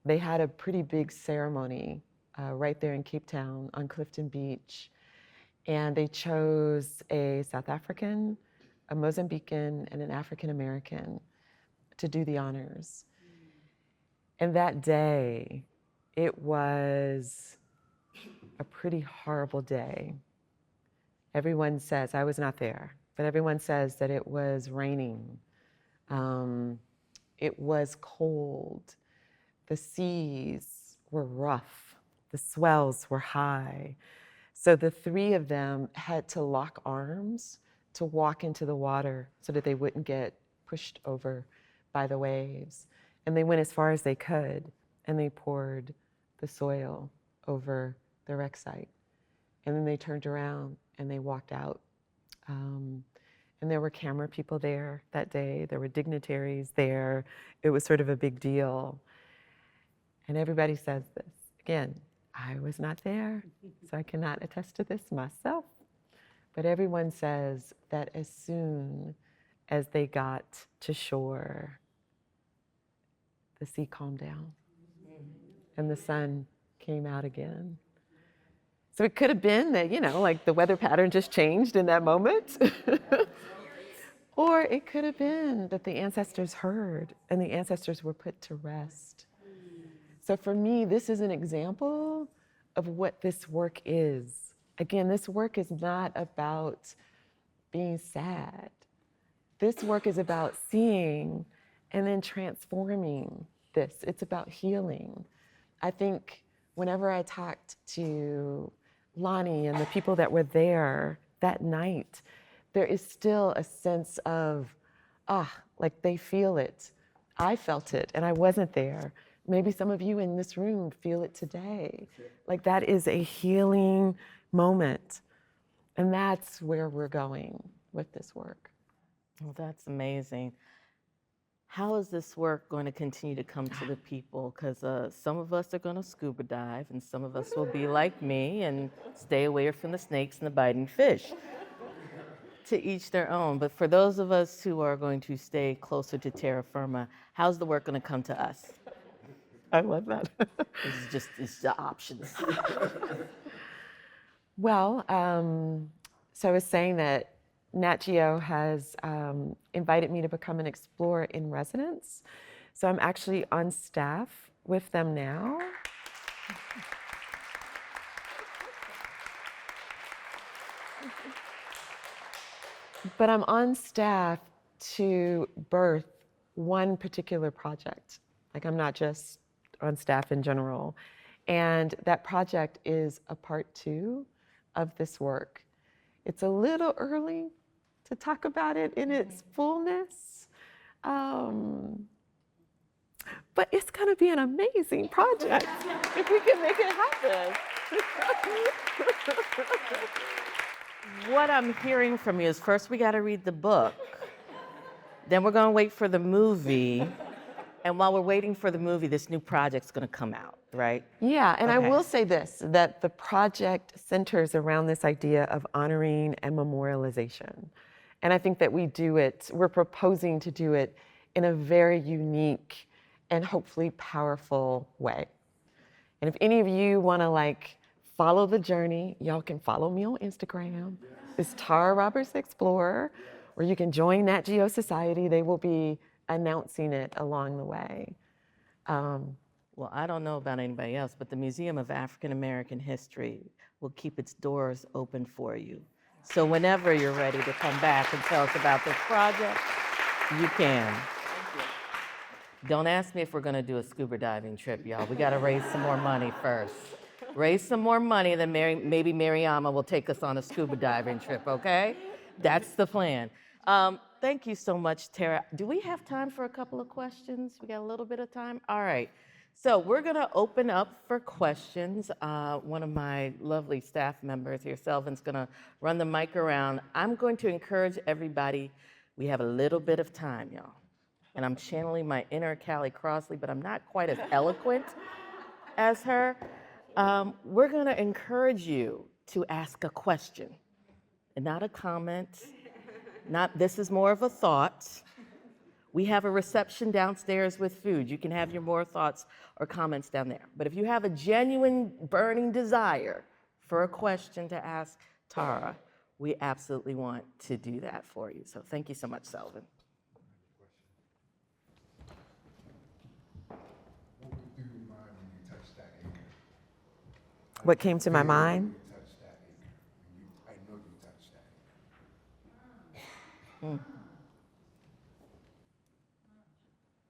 They had a pretty big ceremony right there in Cape Town on Clifton Beach. And they chose a South African, a Mozambican, and an African American to do the honors. And that day, it was a pretty horrible day. Everyone says, I was not there, but everyone says that it was raining. It was cold. The seas were rough. The swells were high. So the three of them had to lock arms to walk into the water so that they wouldn't get pushed over by the waves. And they went as far as they could, and they poured the soil over the wreck site. And then they turned around and they walked out. And there were camera people there that day. There were dignitaries there. It was sort of a big deal. And everybody says this. Again, I was not there, so I cannot attest to this myself. But everyone says that as soon as they got to shore, the sea calmed down and the sun came out again. So it could have been that, like the weather pattern just changed in that moment. Or it could have been that the ancestors heard and the ancestors were put to rest. So for me, this is an example of what this work is. Again, this work is not about being sad. This work is about seeing and then transforming this. It's about healing. I think whenever I talked to Lonnie and the people that were there that night, there is still a sense of, like they feel it. I felt it and I wasn't there. Maybe some of you in this room feel it today. Like that is a healing moment. And that's where we're going with this work. Well, that's amazing. How is this work going to continue to come to the people? Because some of us are going to scuba dive, and some of us will be like me and stay away from the snakes and the biting fish. to each their own, but for those of us who are going to stay closer to terra firma, how's the work going to come to us? I love that. It's the options. Well, so I was saying that Nat Geo has invited me to become an explorer in residence. So I'm actually on staff with them now. But I'm on staff to birth one particular project. Like, I'm not just on staff in general. And that project is a part 2 of this work. It's a little early to talk about it in its fullness, but it's going to be an amazing project if we can make it happen. What I'm hearing from you is first we got to read the book, then we're going to wait for the movie, and while we're waiting for the movie, this new project's going to come out, right? Yeah, and I Okay. will say this, that the project centers around this idea of honoring and memorialization. And I think that we're proposing to do it in a very unique and hopefully powerful way. And if any of you want to follow the journey, y'all can follow me on Instagram. It's Tara Roberts Explorer, or you can join Nat Geo Society. They will be announcing it along the way. Well, I don't know about anybody else, but the Museum of African American History will keep its doors open for you. So whenever you're ready to come back and tell us about this project, you can. Don't ask me if we're going to do a scuba diving trip, y'all. We got to raise some more money first. Raise some more money, then maybe Mariama will take us on a scuba diving trip, okay? That's the plan. Thank you so much, Tara. Do we have time for a couple of questions? We got a little bit of time? All right. So we're going to open up for questions. One of my lovely staff members here, Selvin's going to run the mic around. I'm going to encourage everybody. We have a little bit of time, y'all. And I'm channeling my inner Callie Crossley, but I'm not quite as eloquent as her. We're going to encourage you to ask a question and not a comment. This is more of a thought. We have a reception downstairs with food. You can have your more thoughts or comments down there. But if you have a genuine burning desire for a question to ask Tara, we absolutely want to do that for you. So thank you so much, Selvin. What came to my mind?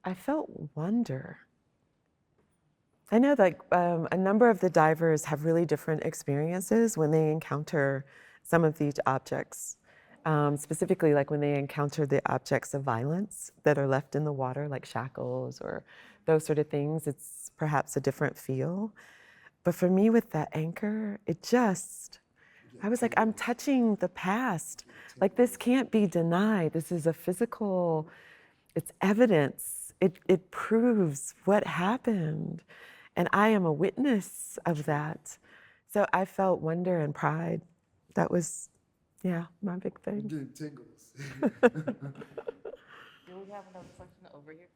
I felt wonder. I know a number of the divers have really different experiences when they encounter some of these objects, specifically when they encounter the objects of violence that are left in the water, like shackles or those sort of things. It's perhaps a different feel. But for me, with that anchor, I was like, I'm touching the past. This can't be denied. This is a physical, it's evidence. It proves what happened. And I am a witness of that. So I felt wonder and pride. That was, my big thing. Getting tingles. Do we have another question over here?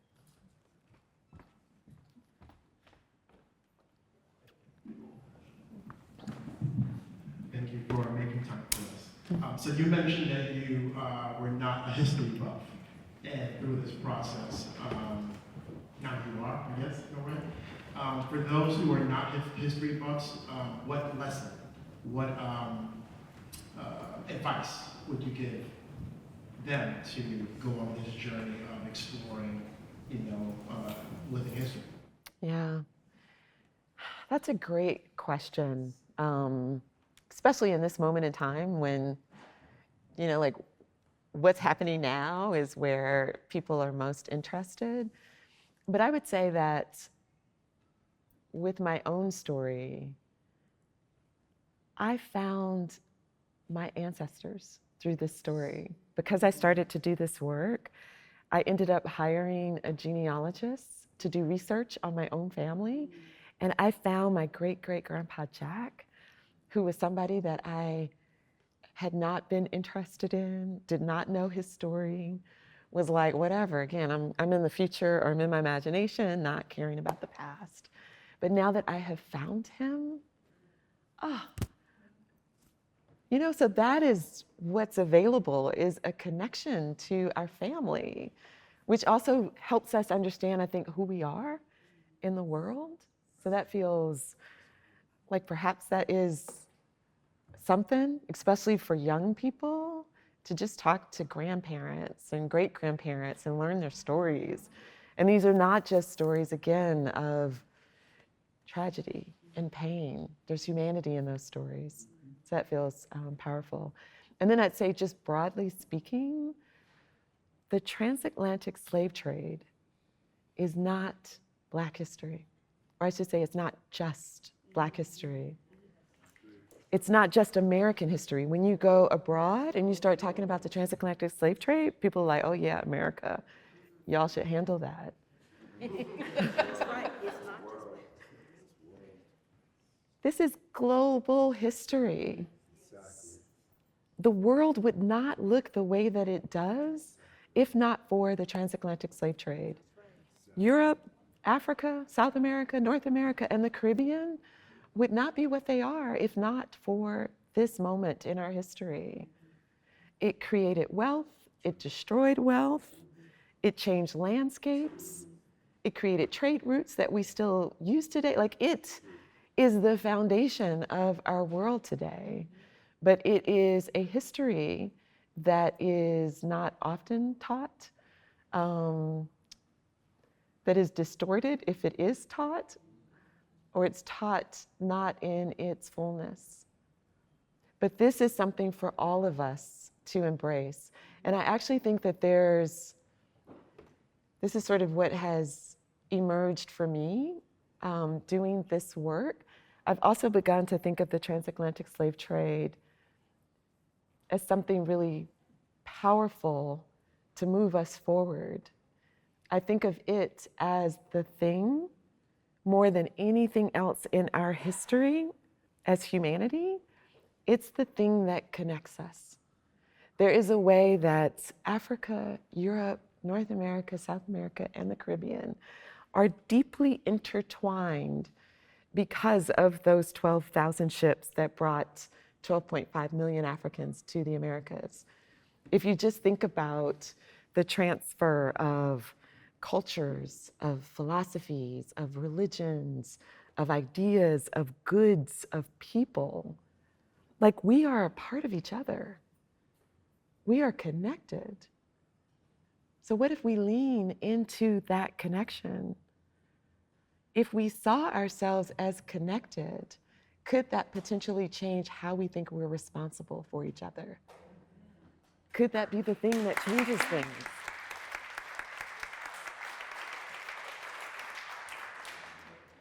Thank you for making time for us. So you mentioned that you were not a history buff, and through this process, now you are, I guess, right? For those who are not history buffs, what lesson, what advice would you give them to go on this journey of exploring, living history? Yeah, that's a great question. Especially in this moment in time when, what's happening now is where people are most interested. But I would say that with my own story, I found my ancestors through this story. Because I started to do this work, I ended up hiring a genealogist to do research on my own family. And I found my great-great-grandpa Jack, who was somebody that I had not been interested in, did not know his story, was like, whatever, again, I'm in the future or I'm in my imagination, not caring about the past. But now that I have found him, so that is what's available, is a connection to our family, which also helps us understand, I think, who we are in the world. So that feels like perhaps that is something, especially for young people, to just talk to grandparents and great-grandparents and learn their stories. And these are not just stories, again, of tragedy and pain. There's humanity in those stories. So that feels powerful. And then I'd say, just broadly speaking, the transatlantic slave trade is not Black history. Or I should say, it's not just Black history. It's not just American history. When you go abroad and you start talking about the transatlantic slave trade, people are like, oh yeah, America, y'all should handle that. That's right. It's not just This is global history. The world would not look the way that it does if not for the transatlantic slave trade. Europe, Africa, South America, North America, and the Caribbean would not be what they are if not for this moment in our history. It created wealth, it destroyed wealth, it changed landscapes, it created trade routes that we still use today. Like, it is the foundation of our world today, but it is a history that is not often taught, that is distorted if it is taught, or it's taught not in its fullness. But this is something for all of us to embrace. And I actually think that this is sort of what has emerged for me doing this work. I've also begun to think of the transatlantic slave trade as something really powerful to move us forward. I think of it as the thing more than anything else in our history as humanity. It's the thing that connects us. There is a way that Africa, Europe, North America, South America, and the Caribbean are deeply intertwined because of those 12,000 ships that brought 12.5 million Africans to the Americas. If you just think about the transfer of cultures, of philosophies, of religions, of ideas, of goods, of people, like, we are a part of each other. We are connected. So what if we lean into that connection? If we saw ourselves as connected, could that potentially change how we think we're responsible for each other? Could that be the thing that changes things?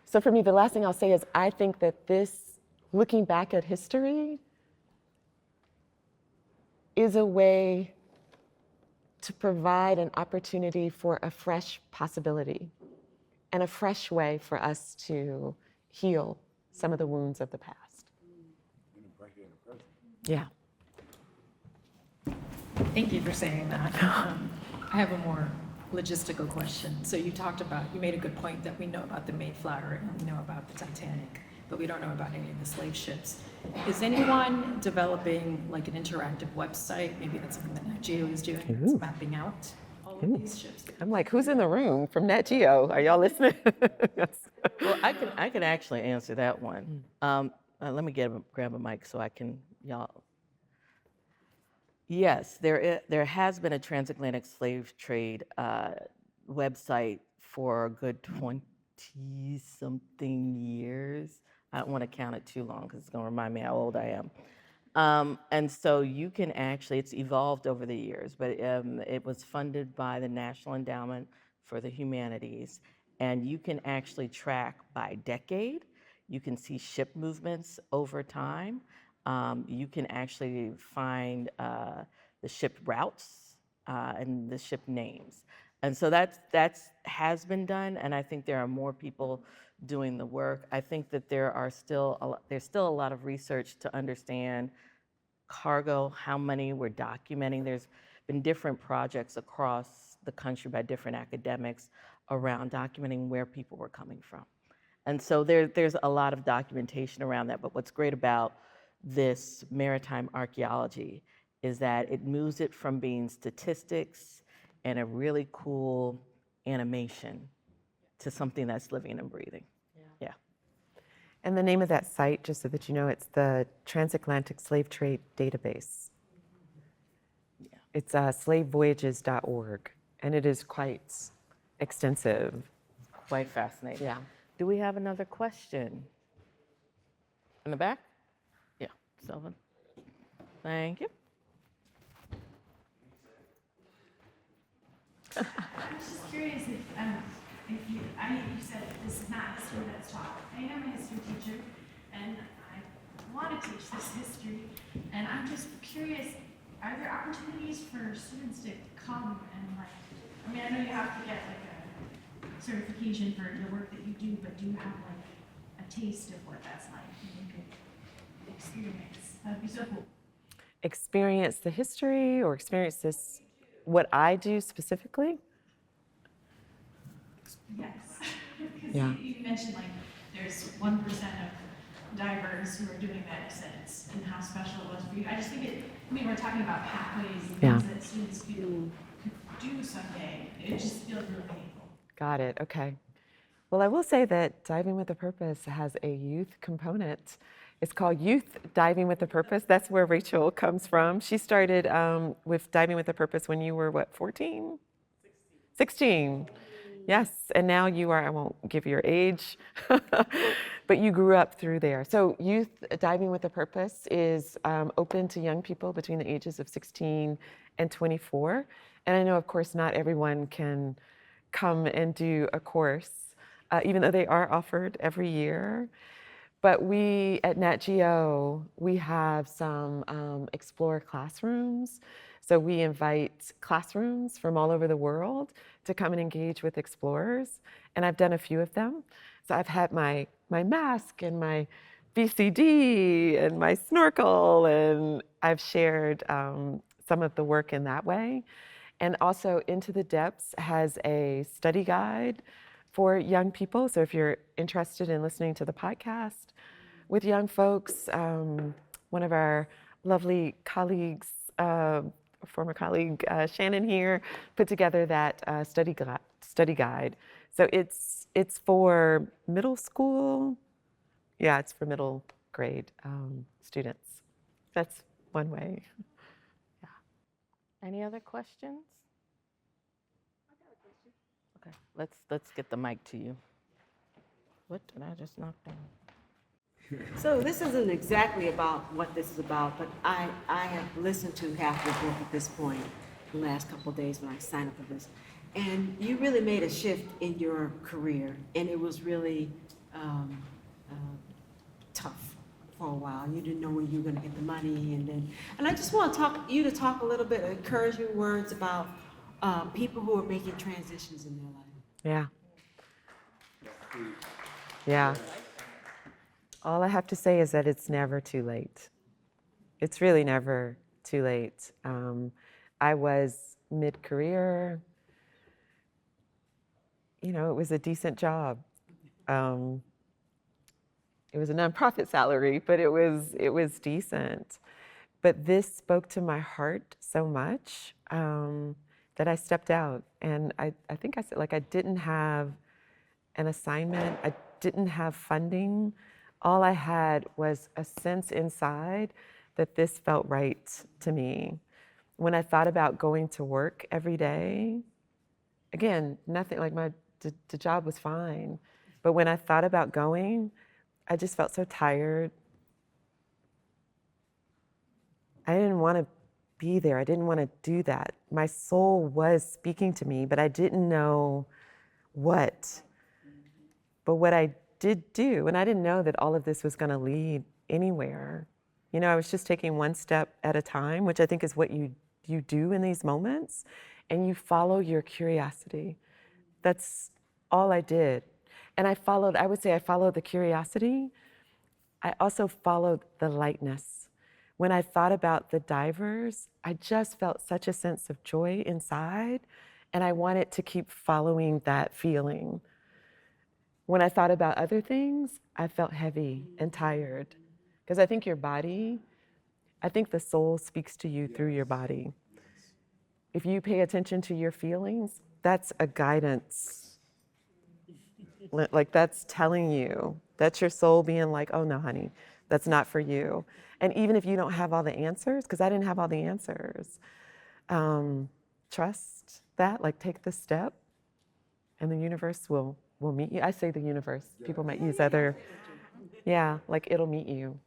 So for me, the last thing I'll say is, I think that this, looking back at history, is a way to provide an opportunity for a fresh possibility and a fresh way for us to heal some of the wounds of the past. Yeah. Thank you for saying that. I have a more logistical question. So you made a good point that we know about the Mayflower and we know about the Titanic, but we don't know about any of the slave ships. Is anyone developing like an interactive website? Maybe that's something that Nat Geo is doing. It's mapping out all of these ships. I'm like, who's in the room from Nat Geo? Are y'all listening? Yes. Well, I can actually answer that one. Let me grab a mic so I can, y'all. Yes, there has been a transatlantic slave trade website for a good 20-something years. I don't want to count it too long because it's going to remind me how old I am. And so you can actually, it's evolved over the years, but it was funded by the National Endowment for the Humanities. And you can actually track by decade. You can see ship movements over time. You can actually find the ship routes and the ship names. And so that has been done, and I think there are more people doing the work. I think that there's still a lot of research to understand cargo, how many we're documenting. There's been different projects across the country by different academics around documenting where people were coming from. And so there's a lot of documentation around that, but what's great about this maritime archaeology is that it moves it from being statistics and a really cool animation to something that's living and breathing. Yeah. And the name of that site, just so that you know, it's the Transatlantic Slave Trade Database. Yeah. It's slavevoyages.org, and it is quite extensive. Quite fascinating. Yeah. Do we have another question? In the back? Yeah, Sylvan. Thank you. I was just curious if you, you said this is not history that's taught. I am a history teacher, and I want to teach this history, and I'm just curious, are there opportunities for students to come and I know you have to get a certification for the work that you do, but do you have a taste of what that's like and you could experience? That'd be so cool. Experience the history or experience this, what I do specifically? Yes. Because Yeah. you mentioned there's 1% of divers who are doing that since and how special it was for you. I just think we're talking about pathways and Yeah. things that students could do someday. It just feels really meaningful. Got it. Okay. Well, I will say that Diving with a Purpose has a youth component. It's called Youth Diving with a Purpose. That's where Rachel comes from. She started with Diving with a Purpose when you were, what, 14? 16. Yes. And now you are, I won't give your age, but you grew up through there. So Youth Diving with a Purpose is open to young people between the ages of 16 and 24. And I know, of course, not everyone can come and do a course, even though they are offered every year. But we at Nat Geo, we have some Explorer classrooms. So we invite classrooms from all over the world to come and engage with explorers. And I've done a few of them. So I've had my mask and my VCD and my snorkel, and I've shared some of the work in that way. And also Into the Depths has a study guide for young people. So if you're interested in listening to the podcast with young folks, one of our lovely colleagues, former colleague Shannon here, put together that study guide. So it's for middle school. Yeah, it's for middle grade students. That's one way. Any other questions? I got a question. Okay, let's get the mic to you. What did I just knock down? So this isn't exactly about what this is about, but I have listened to half your book at this point, the last couple of days when I signed up for this. And you really made a shift in your career, and it was really tough for a while. You didn't know where you were going to get the money, and I just want to talk a little bit, encouraging words about people who are making transitions in their life. Yeah. Yeah. All I have to say is that it's never too late. It's really never too late. I was mid-career. It was a decent job. It was a nonprofit salary, but it was decent. But this spoke to my heart so much that I stepped out. And I think I said, I didn't have an assignment. I didn't have funding. All I had was a sense inside that this felt right to me. When I thought about going to work every day, again, nothing, the job was fine. But when I thought about going, I just felt so tired. I didn't want to be there. I didn't want to do that. My soul was speaking to me, but I didn't know what. But what I did do, and I didn't know that all of this was going to lead anywhere. I was just taking one step at a time, which I think is what you do in these moments, and you follow your curiosity. That's all I did. And I would say I followed the curiosity. I also followed the lightness. When I thought about the divers, I just felt such a sense of joy inside, and I wanted to keep following that feeling. When I thought about other things, I felt heavy and tired, because I think your body, I think the soul speaks to you through your body. If you pay attention to your feelings, that's a guidance. Like that's telling you, that's your soul being like, oh no, honey, that's not for you. And even if you don't have all the answers, because I didn't have all the answers, trust that, like take the step, and the universe will meet you. I say the universe, people might use other, yeah, like it'll meet you.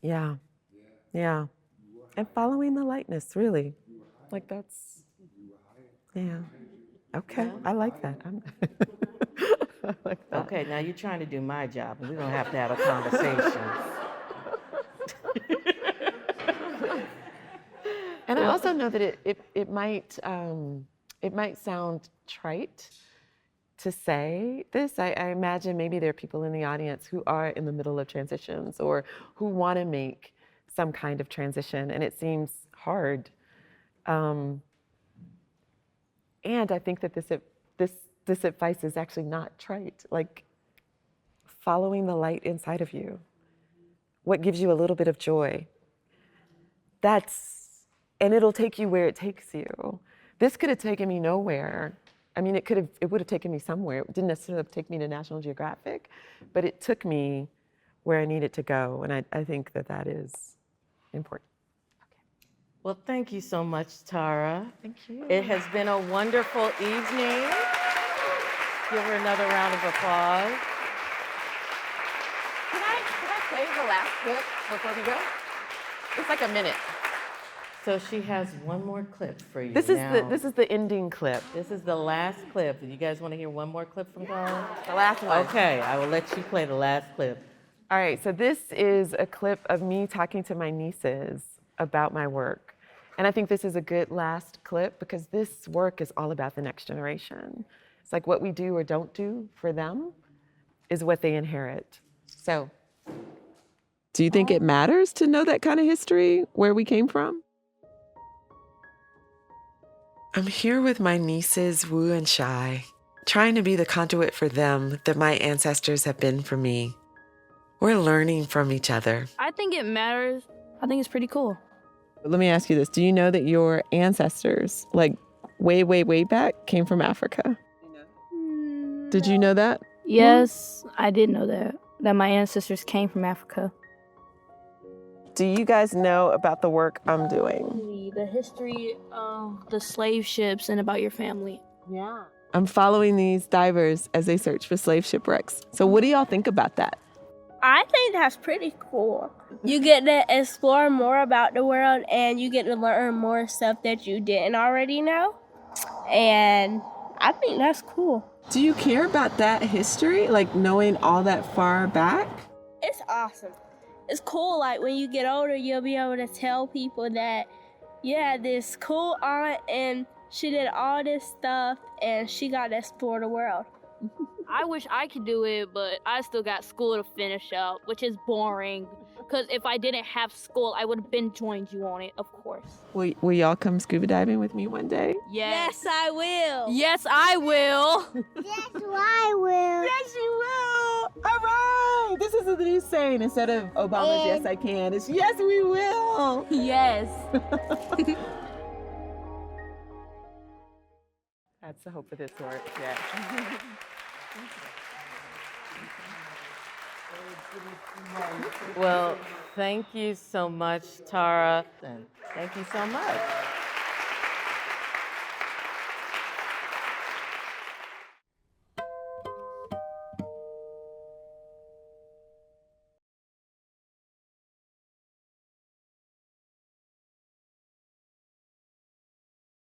Yeah, yeah. And following the lightness, really. Like that's, yeah. Okay, I like that. I like that. Okay, now you're trying to do my job, and we're gonna have to have a conversation. And I also know that it might sound trite to say this. I imagine maybe there are people in the audience who are in the middle of transitions or who want to make some kind of transition, and it seems hard. And I think that this advice is actually not trite. Like following the light inside of you, what gives you a little bit of joy. And it'll take you where it takes you. This could have taken me nowhere. I mean, it would have taken me somewhere. It didn't necessarily take me to National Geographic, but it took me where I needed to go, and I think that is important. Well, thank you so much, Tara. Thank you. It has been a wonderful evening. Give her another round of applause. Can I play the last clip before we go? It's like a minute. So she has one more clip for you. This is the ending clip. This is the last clip. Do you guys want to hear one more clip from Tara? The last one. Okay, I will let you play the last clip. All right, so this is a clip of me talking to my nieces about my work. And I think this is a good last clip because this work is all about the next generation. It's like what we do or don't do for them is what they inherit. So, do you think it matters to know that kind of history, where we came from? I'm here with my nieces, Wu and Shai, trying to be the conduit for them that my ancestors have been for me. We're learning from each other. I think it matters. I think it's pretty cool. Let me ask you this. Do you know that your ancestors, like way, way, way back, came from Africa? Did you know that? Yes, I did know that my ancestors came from Africa. Do you guys know about the work I'm doing? The history of the slave ships and about your family. Yeah. I'm following these divers as they search for slave shipwrecks. So what do y'all think about that? I think that's pretty cool. You get to explore more about the world and you get to learn more stuff that you didn't already know. And I think that's cool. Do you care about that history? Like knowing all that far back? It's awesome. It's cool, like when you get older, you'll be able to tell people that you had this cool aunt and she did all this stuff and she got to explore the world. I wish I could do it, but I still got school to finish up, which is boring. Because if I didn't have school, I would have been joined you on it, of course. Will y'all come scuba diving with me one day? Yes, I will. Yes, I will. Yes, I will. Yes, you will. All right. This is the new saying. Instead of Obama's yes, I can, it's yes, we will. Yes. That's the hope of this work, yeah. Well, thank you so much, Tara. And thank you so much.